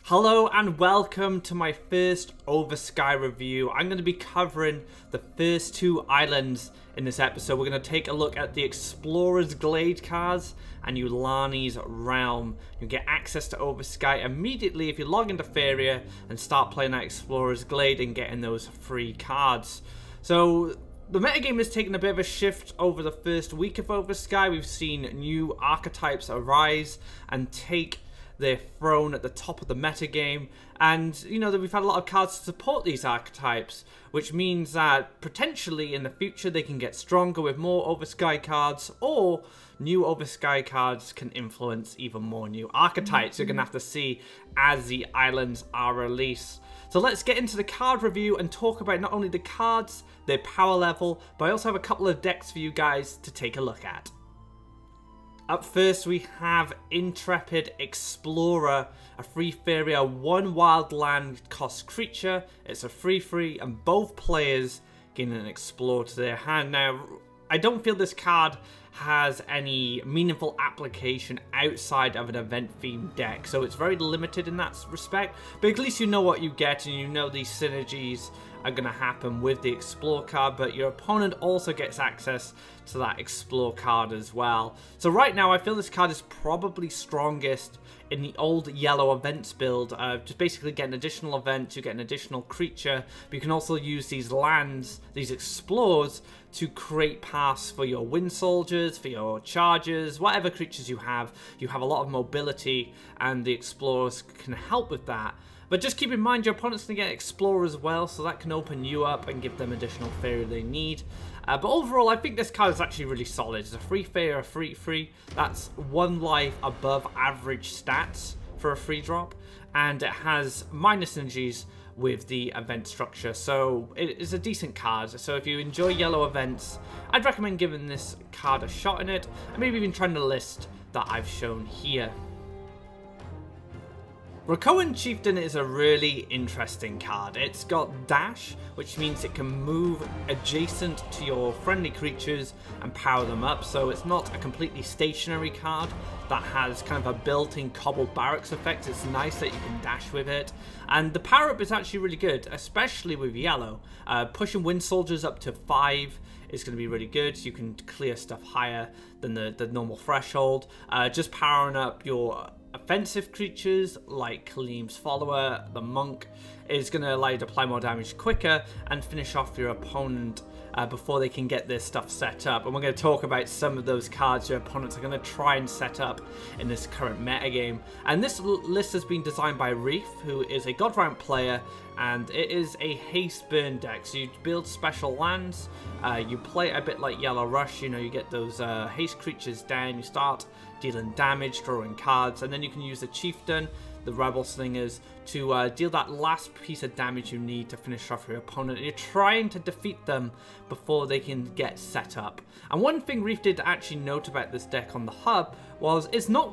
Hello and welcome to my first Oversky review. I'm going to be covering the first two islands in this episode. We're going to take a look at the Explorer's Glade cards and Ulani's Realm. You get access to Oversky immediately if you log into Faeria and start playing that Explorer's Glade and getting those free cards. So the metagame has taken a bit of a shift over the first week of Oversky. We've seen new archetypes arise and take their throne at the top of the metagame, and you know that we've had a lot of cards to support these archetypes, which means that potentially in the future they can get stronger with more Oversky cards, or new Oversky cards can influence even more new archetypes. You're gonna have to see as the islands are released. So let's get into the card review and talk about not only the cards, their power level, but I also have a couple of decks for you guys to take a look at. Up first we have Intrepid Explorer, a free Faeria 1 wild land cost creature. It's a free and both players gain an Explorer to their hand. Now, I don't feel this card has any meaningful application outside of an event-themed deck, so it's very limited in that respect, but at least you know what you get and you know these synergies are going to happen with the Explore card, but your opponent also gets access to that Explore card as well. So right now I feel this card is probably strongest in the old yellow events build. Just basically get an additional event, you get an additional creature, but you can also use these lands, these Explores, to create paths for your wind soldiers, for your chargers, whatever creatures you have. You have a lot of mobility and the Explorers can help with that. But just keep in mind your opponent's going to get Explorer as well, so that can open you up and give them additional Faeria they need. But overall, I think this card is actually really solid. It's a free Faeria, free. That's 1 life above average stats for a free drop. And it has minor synergies with the event structure, so it is a decent card. So if you enjoy yellow events, I'd recommend giving this card a shot in it, and maybe even trying the list that I've shown here. Rakoan Chieftain is a really interesting card. It's got dash, which means it can move adjacent to your friendly creatures and power them up, so it's not a completely stationary card that has kind of a built-in cobbled barracks effect. It's nice that you can dash with it, and the power up is actually really good, especially with yellow. Pushing wind soldiers up to 5 is going to be really good. You can clear stuff higher than the normal threshold. Just powering up your offensive creatures like Kalim's follower, the monk, is going to allow you to apply more damage quicker and finish off your opponent before they can get their stuff set up. And we're going to talk about some of those cards your opponents are going to try and set up in this current metagame. And this list has been designed by Reef, who is a God Round player, and it is a haste burn deck. So you build special lands, you play a bit like Yellow Rush, you know, you get those haste creatures down, you start dealing damage, drawing cards, and then you can use the Chieftain, the Rebel Slingers, to deal that last piece of damage you need to finish off your opponent. You're trying to defeat them before they can get set up. And one thing Reef did actually note about this deck on the hub was it's not...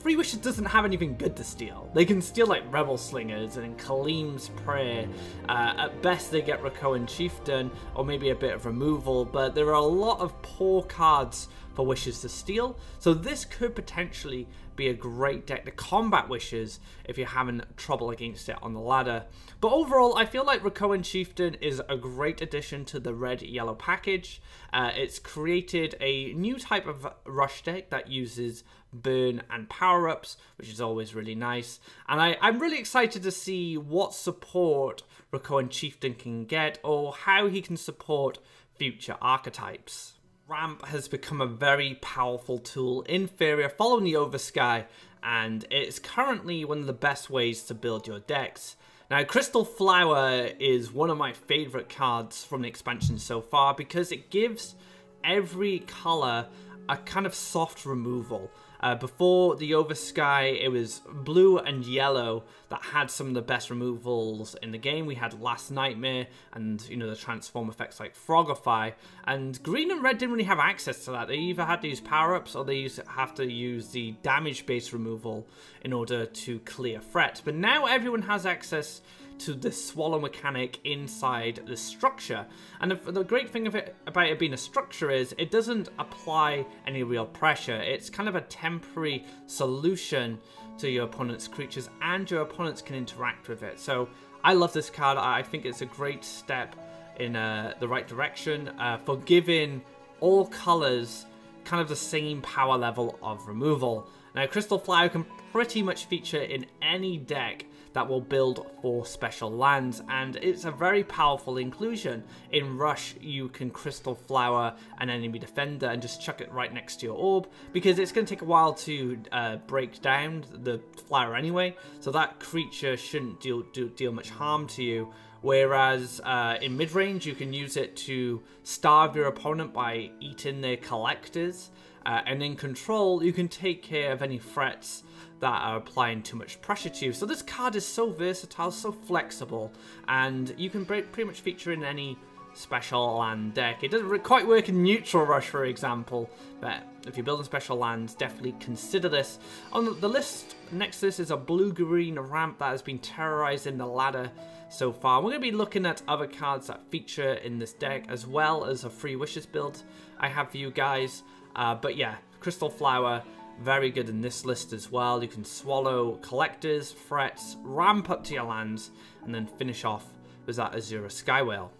Free Wishes doesn't have anything good to steal. They can steal like Rebel Slingers and Kalim's Prayer. At best they get Rakoan Chieftain or maybe a bit of removal, but there are a lot of poor cards for Wishes to steal. So this could potentially be a great deck to combat Wishes if you're having trouble against it on the ladder. But overall, I feel like Rakoan Chieftain is a great addition to the red-yellow package. It's created a new type of rush deck that uses burn and power-ups, which is always really nice. And I'm really excited to see what support Rakoan Chieftain can get, or how he can support future archetypes. Ramp has become a very powerful tool in Faeria following the Oversky, and it's currently one of the best ways to build your decks. Now, Crystal Flower is one of my favourite cards from the expansion so far because it gives every colour a kind of soft removal. Before the Oversky, it was blue and yellow that had some of the best removals in the game. We had Last Nightmare and, you know, the transform effects like Frogify. And green and red didn't really have access to that. They either had to use power-ups or they have to use the damage-based removal in order to clear threats. But now everyone has access to the swallow mechanic inside the structure. And the great thing about it being a structure is it doesn't apply any real pressure. It's kind of a temporary solution to your opponent's creatures, and your opponents can interact with it. So I love this card. I think it's a great step in the right direction for giving all colors kind of the same power level of removal. Now, Crystal Flower can pretty much feature in any deck that will build 4 special lands, and it's a very powerful inclusion. In Rush, you can Crystal Flower an enemy defender and just chuck it right next to your orb, because it's going to take a while to break down the flower anyway, so that creature shouldn't deal much harm to you. Whereas in mid-range, you can use it to starve your opponent by eating their collectors, and in control, you can take care of any threats that are applying too much pressure to you. So this card is so versatile, so flexible, and you can pretty much feature in any special land deck. It doesn't quite work in neutral Rush, for example, but if you're building special lands, definitely consider this. On the list next to this is a blue-green ramp that has been terrorizing the ladder so far. We're going to be looking at other cards that feature in this deck, as well as a Free Wishes build I have for you guys. But yeah, Crystal Flower, very good in this list as well. You can swallow collectors, threats, ramp up to your lands, and then finish off with that Azura Sky Whale.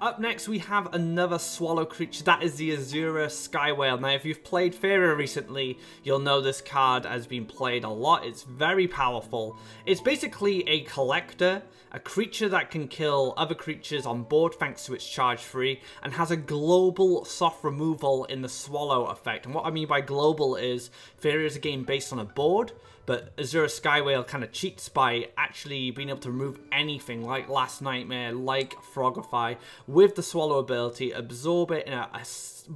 Up next, we have another swallow creature. That is the Azura Sky Whale. Now, if you've played Faeria recently, you'll know this card has been played a lot. It's very powerful. It's basically a collector, a creature that can kill other creatures on board thanks to its charge free, and has a global soft removal in the swallow effect. And what I mean by global is Faeria is a game based on a board, but Azura Sky Whale kind of cheats by actually being able to remove anything, like Last Nightmare, like Frogify, with the swallow ability, absorb it in a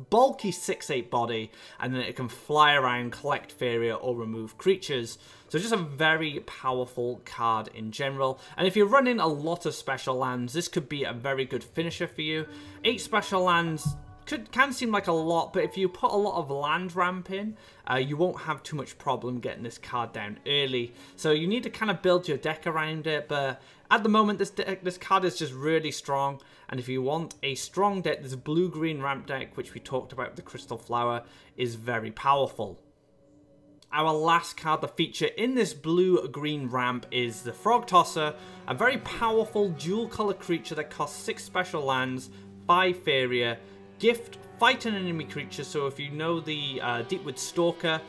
bulky 6/8 body, and then it can fly around, collect Faeria, or remove creatures. So just a very powerful card in general. And if you're running a lot of special lands, this could be a very good finisher for you. 8 special lands can seem like a lot, but if you put a lot of land ramp in, you won't have too much problem getting this card down early. So you need to kind of build your deck around it, but at the moment this card is just really strong. And if you want a strong deck, this blue-green ramp deck, which we talked about with the Crystal Flower, is very powerful. Our last card to feature in this blue-green ramp is the Frog Tosser, a very powerful dual-color creature that costs 6 special lands, 5 Faeria, gift, fight an enemy creature. So if you know the Deepwood Stalker,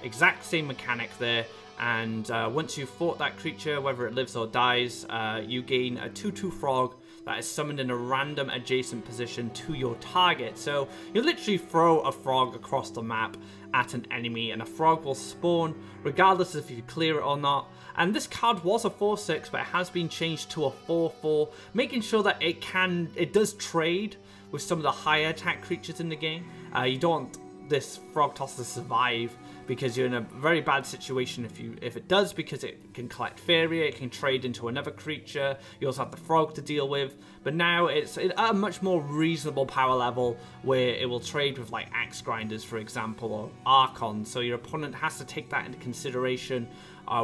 exact same mechanic there. And once you've fought that creature, whether it lives or dies, you gain a 2/2 frog that is summoned in a random adjacent position to your target. So you literally throw a frog across the map at an enemy, and a frog will spawn regardless if you clear it or not. And this card was a 4/6, but it has been changed to a 4/4, making sure that it does trade with some of the higher attack creatures in the game. You don't want this Frog Tosser to survive, because you're in a very bad situation if it does, because it can collect Faeria, it can trade into another creature, you also have the frog to deal with. But now it's at a much more reasonable power level, where it will trade with like Axe Grinders, for example, or Archons, so your opponent has to take that into consideration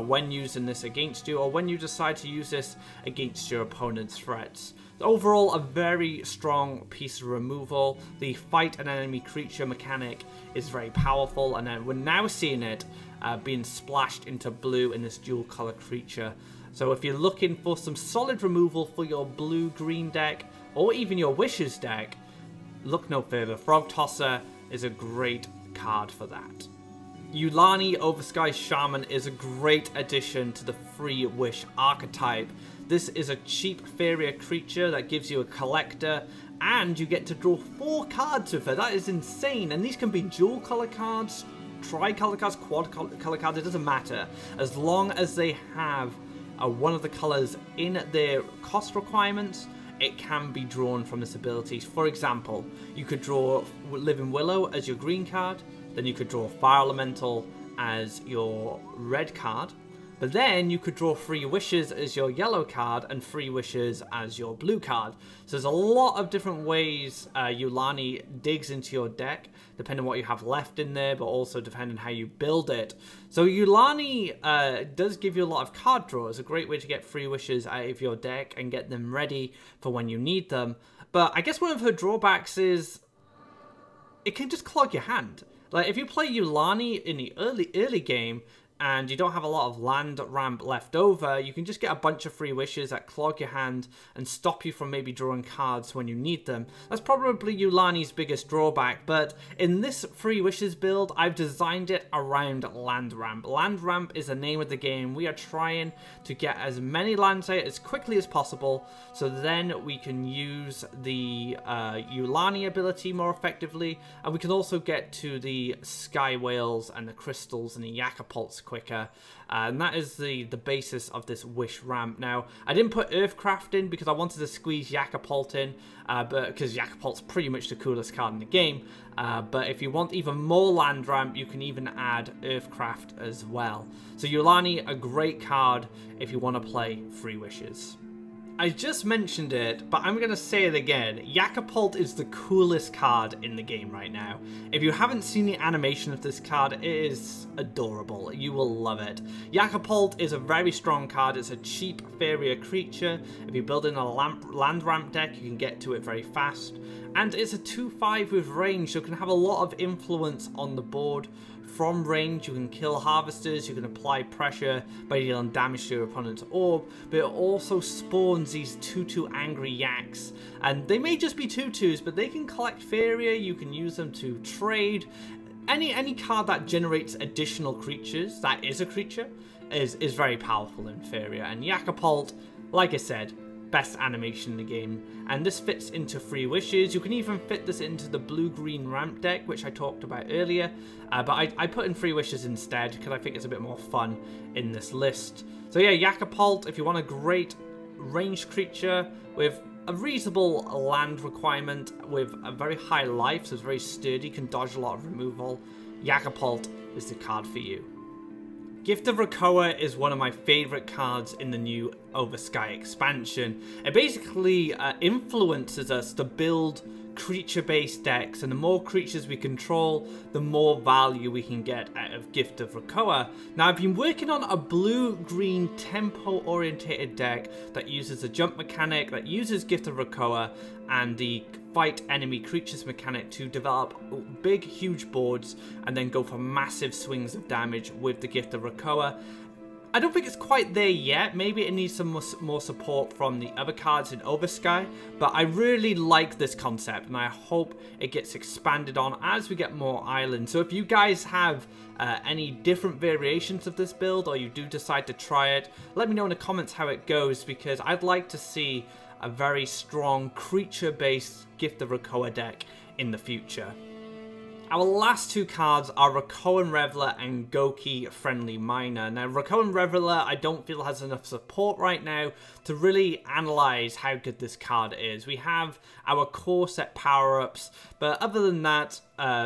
when using this against you, or when you decide to use this against your opponent's threats. Overall, a very strong piece of removal. The fight an enemy creature mechanic is very powerful, and then we're now seeing it being splashed into blue in this dual color creature. So if you're looking for some solid removal for your blue-green deck, or even your Wishes deck, look no further. Frog Tosser is a great card for that. Yulani Oversky Shaman is a great addition to the Free Wish archetype. This is a cheap Faeria creature that gives you a collector, and you get to draw 4 cards with her. That is insane, and these can be dual color cards, tri-color cards, quad color cards, it doesn't matter. As long as they have one of the colors in their cost requirements, it can be drawn from this ability. For example, you could draw Living Willow as your green card, then you could draw Fire Elemental as your red card, But then you could draw 3 wishes as your yellow card and 3 wishes as your blue card. So there's a lot of different ways Eulani digs into your deck, depending on what you have left in there, but also depending on how you build it. So Eulani does give you a lot of card draw. It's a great way to get 3 wishes out of your deck and get them ready for when you need them. But I guess one of her drawbacks is it can just clog your hand. Like, if you play Eulani in the early game, and you don't have a lot of land ramp left over, you can just get a bunch of 3 wishes that clog your hand and stop you from maybe drawing cards when you need them. That's probably Eulani's biggest drawback, but in this 3 wishes build, I've designed it around land ramp. Land ramp is the name of the game. We are trying to get as many lands out as quickly as possible, so then we can use the Eulani ability more effectively, and we can also get to the sky whales and the crystals and the Yakupolts quicker, and that is the basis of this wish ramp. Now, I didn't put Earthcraft in because I wanted to squeeze Yakupult in, but because Yakupult's pretty much the coolest card in the game. But if you want even more land ramp, you can even add Earthcraft as well. So Eulani, a great card if you want to play 3 wishes. I just mentioned it, but I'm going to say it again. Yakupult is the coolest card in the game right now. If you haven't seen the animation of this card, it is adorable. You will love it. Yakupult is a very strong card. It's a cheap Faeria creature. If you build in a land ramp deck, you can get to it very fast. And it's a 2/5 with range, so it can have a lot of influence on the board. From range, you can kill harvesters, you can apply pressure by dealing damage to your opponent's orb, but it also spawns these 2/2 angry yaks. And they may just be 2/2s, but they can collect Faeria, you can use them to trade. Any card that generates additional creatures, that is a creature, is very powerful in Faeria. And Yakupult, like I said, best animation in the game, and this fits into 3 wishes. You can even fit this into the blue-green ramp deck, which I talked about earlier, but I put in 3 wishes instead because I think it's a bit more fun in this list. So yeah, Yakupult, if you want a great ranged creature with a reasonable land requirement with a very high life, so it's very sturdy, can dodge a lot of removal, Yakupult is the card for you. Gift of Rakoa is one of my favourite cards in the new Oversky expansion. It basically influences us to build creature-based decks, and the more creatures we control, the more value we can get out of Gift of Rakoa. Now, I've been working on a blue-green tempo-orientated deck that uses a jump mechanic, that uses Gift of Rakoa, and the fight enemy creatures mechanic to develop big, huge boards and then go for massive swings of damage with the Gift of Rakoa. I don't think it's quite there yet. Maybe it needs some more support from the other cards in Oversky, but I really like this concept and I hope it gets expanded on as we get more islands. So if you guys have any different variations of this build, or you do decide to try it, let me know in the comments how it goes, because I'd like to see a very strong creature-based Gift of Rakoa deck in the future. Our last 2 cards are Rakoan Reveller and Goki Friendly Miner. Now, Rakoan Reveller I don't feel has enough support right now to really analyze how good this card is. We have our core set power-ups, but other than that,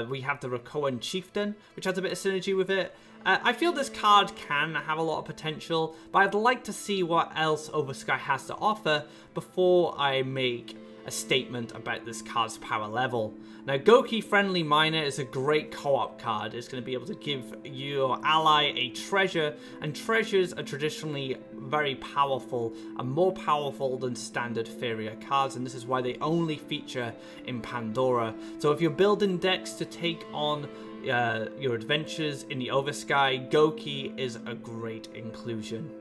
we have the Rico Chieftain, which has a bit of synergy with it. I feel this card can have a lot of potential, but I'd like to see what else Oversky has to offer before I make a statement about this card's power level. Now, Goki Friendly Miner is a great co-op card. It's going to be able to give your ally a treasure, and treasures are traditionally very powerful and more powerful than standard Faeria cards, and this is why they only feature in Pandora. So if you're building decks to take on your adventures in the Oversky, Goki is a great inclusion.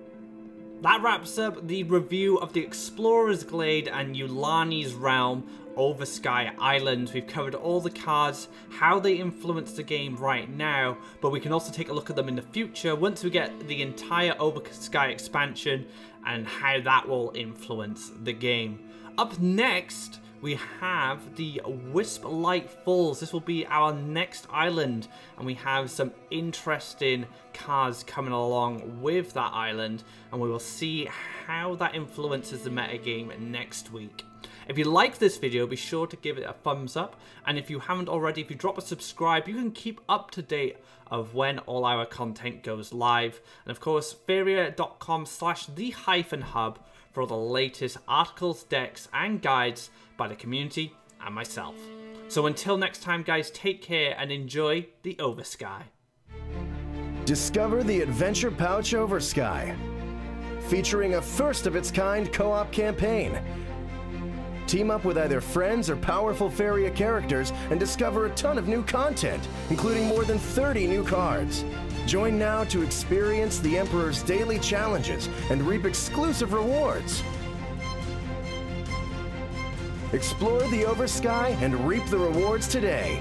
That wraps up the review of the Explorer's Glade and Eulani's Realm Oversky Islands. We've covered all the cards, how they influence the game right now, but we can also take a look at them in the future once we get the entire Oversky expansion and how that will influence the game. Up next, we have the Wisp Light Falls. This will be our next island, and we have some interesting cards coming along with that island, and we will see how that influences the metagame next week. If you like this video, be sure to give it a thumbs up, and if you haven't already, if you drop a subscribe, you can keep up to date of when all our content goes live. And of course, Faeria.com/the-hub for all the latest articles, decks, and guides by the community and myself. So until next time, guys, take care and enjoy the Oversky. Discover the Adventure Pouch Oversky, featuring a first-of-its-kind co-op campaign. Team up with either friends or powerful Faeria characters and discover a ton of new content, including more than 30 new cards. Join now to experience the Emperor's daily challenges and reap exclusive rewards. Explore the Oversky and reap the rewards today.